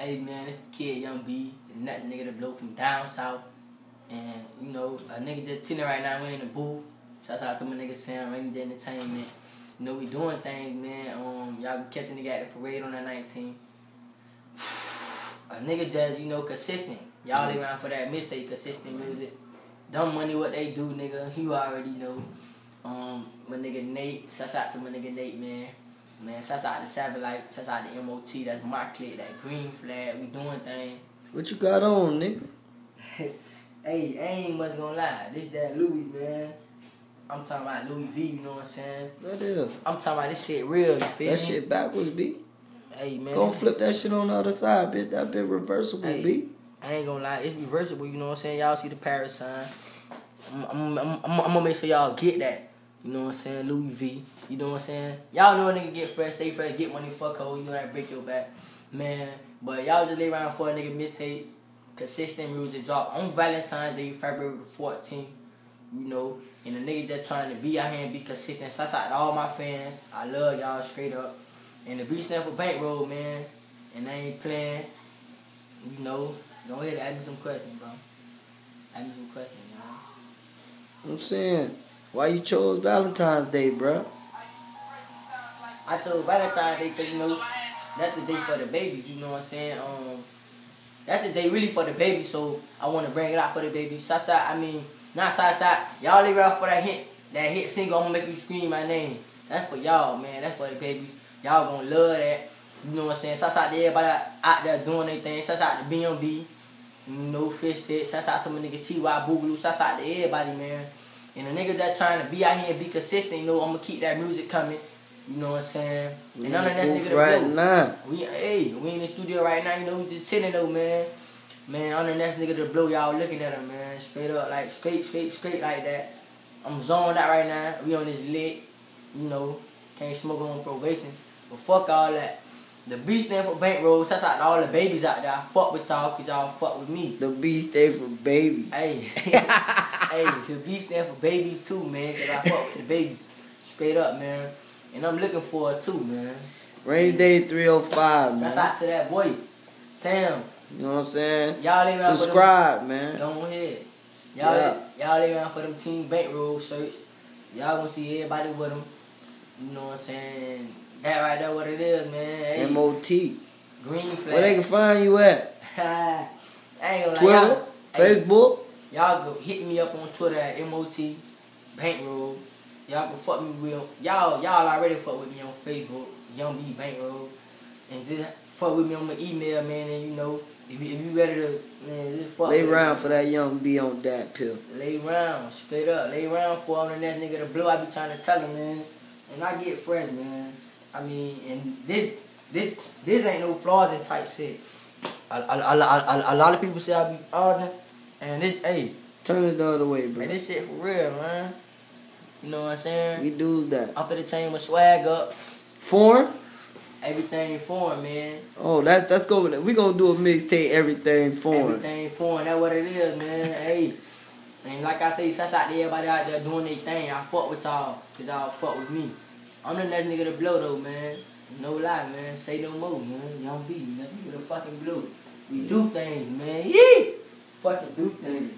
Hey man, it's the kid Young B, the next nigga to blow from down south. And you know, a nigga just chilling right now, we in the booth. Shouts out to my nigga Sam, Rainy Day Entertainment. You know, we doing things, man. Y'all be catching nigga at the parade on the 19th. A nigga just, you know, consistent. Y'all live around for that mixtape, consistent music. Dumb money what they do, nigga. You already know. My nigga Nate, shouts out to my nigga Nate, man. Man, shouts out to Satellite, shouts out to MOT, that's my clique, that green flag, we doing things. What you got on, nigga? Hey, I ain't much gonna lie. This that Louis, man. I'm talking about Louis V, you know what I'm saying? What is? I'm talking about this shit real, you feel me? That shit backwards, B. Hey, man. Go flip that shit on the other side, bitch. That bit reversible, hey, B. I ain't gonna lie, it's reversible, you know what I'm saying? Y'all see the Paris sign. I'm gonna make sure y'all get that. You know what I'm saying? Louis V. You know what I'm saying? Y'all know a nigga get fresh, stay fresh, get money, fuck hoe. You know that break your back. Man, but y'all just lay around for a nigga mixtape. Consistent music drop on Valentine's Day, February 14th. You know, and a nigga just trying to be out here and be consistent. Shouts out to all my fans. I love y'all straight up. And the B stand for Bankroll, man. And I ain't playing. You know, go ahead and ask me some questions, bro. Ask me some questions, man. I'm saying, why you chose Valentine's Day, bruh? I chose Valentine's Day because, you know, that's the day for the babies, you know what I'm saying? That's the day really for the babies, so I want to bring it out for the babies. Not Side. Y'all live out for that hit single, I'm going to make you scream my name. That's for y'all, man. That's for the babies. Y'all going to love that. You know what I'm saying? Shouts out to everybody out there doing their thing. Shouts out to BMB. You know, Fish Stick. Shouts out to my nigga T.Y. Boogaloo. Shouts out to everybody, man. And a nigga that trying to be out here and be consistent, you know, I'm going to keep that music coming. You know what I'm saying? We and none of that nigga right now. We in the studio right now, you know, we just chilling though, man. Man, I'm the next nigga to blow, y'all looking at him, man. Straight up, like straight like that. I'm zoned out right now. We on this lit, you know, can't smoke on probation. But fuck all that. The B stand for Bankroll. Shouts out to all the babies out there. I fuck with y'all cause y'all fuck with me. The B stand for baby. Hey. Hey, the B stand for babies too, man, cause I fuck with the babies. Straight up, man. And I'm looking for it too, man. Rainy Day 305, man. Shouts out to that boy, Sam. You know what I'm saying? Y'all lay around subscribe, for them, man. Go ahead. Y'all lay around for them Team Bankroll shirts. Y'all gonna see everybody with them. You know what I'm saying? That right there, what it is, man. Hey, MOT. Green flag. Where they can find you at? I ain't gonna Twitter, lie. Facebook. Y'all go hit me up on Twitter at MOT Bankroll. Y'all can fuck me with y'all already fuck with me on Facebook, Young B Bankroll. And just fuck with me on my email, man, and you know, if you ready to, man, just fuck lay with around me. for that Young B on that pill. Lay around, straight up. Lay around for I'm the next nigga to blow. I be trying to tell him, man. And I get fresh, man. I mean, and this ain't no fraudulent type shit. A lot of people say I be fraudulent, and this, hey. Turn it the other way, bro. And this shit for real, man. You know what I'm saying? We do's that. I'm finna change my swag up. Foreign? Everything foreign, man. Oh, that's going. We gonna do a mixtape. Everything foreign. Everything foreign. That's what it is, man. Hey, and like I say, shouts out to everybody out there doing their thing. I fuck with y'all, cause y'all fuck with me. I'm the next nigga to blow though, man. No lie, man. Say no more, man. Young B, next nigga to fucking blow. We do things, man. Yee! Fucking do things.